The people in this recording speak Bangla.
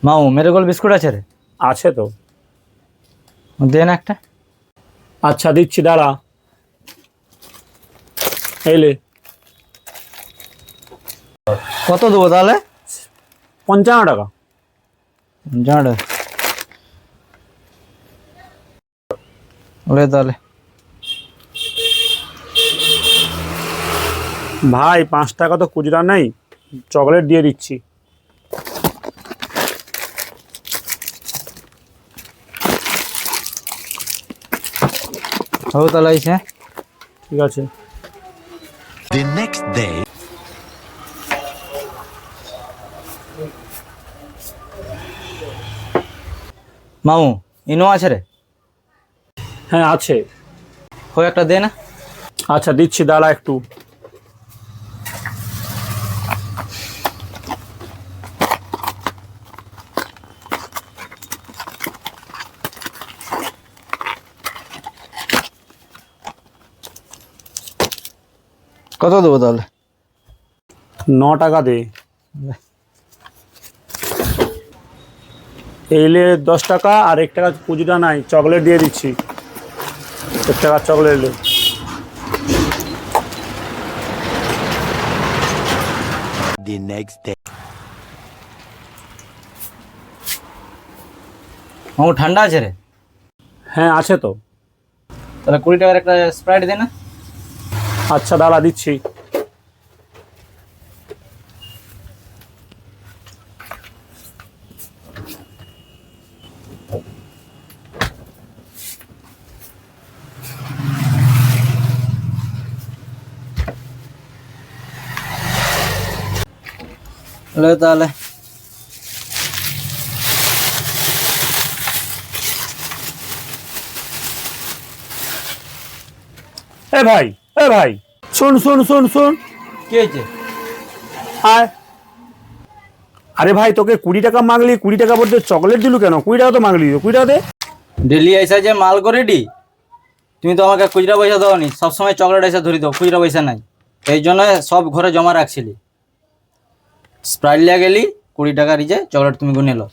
মাও মেরে গোল বিস্কুট আছে রে? আছে তো। দে না একটা। আচ্ছা দিচ্ছি, দাঁড়া। এলে কত দেবো তাহলে? 55 টাকা। জানো ওলে তাহলে। ভাই 5 টাকা তো খুচরা নেই, চকলেট দিয়ে দিচ্ছি। হও তাহলে আইছে। ঠিক আছে। The next day. মামু ইনো আছে রে? হ্যাঁ আছে। হো একটা দে না। আচ্ছা দিচ্ছি, দাঁড়া একটু। কত দেবো তাহলে? 9 টাকা দে। এলে 10 টাকা আর 1 টাকা খুচরা নাই, চকলেট দিয়ে দিচ্ছি। 1 টাকা চকলেট এলে। The next day. মামু ঠান্ডা আছে রে? হ্যাঁ আছে তো। তাহলে 20 টাকার একটা স্প্রাইট দে না। আচ্ছা দাঁড়া দিচ্ছি। লে তাহলে। এ ভাই, এ ভাই, শোন শোন শোন শোন। কি হয়েছে? আয়। আরে ভাই, তোকে 20 টাকা মাগলি, 20 টাকা বলতে চকলেট দিলু কেন? 20 টাকা তো মাগলি, 20 টাকা দে। ডেলি আইসা যে মাল করে ডি, তুমি তো আমাকে খুচরা পয়সা দাওনি, সবসময় চকলেট এসে ধরি দাও, খুচরা পয়সা নাই। এই জন্য সব ঘরে জমা রাখছিলি। স্প্রাইট লিয়া গেলি 20 টাকা রিজে চকলেট তুমি গুনে লো।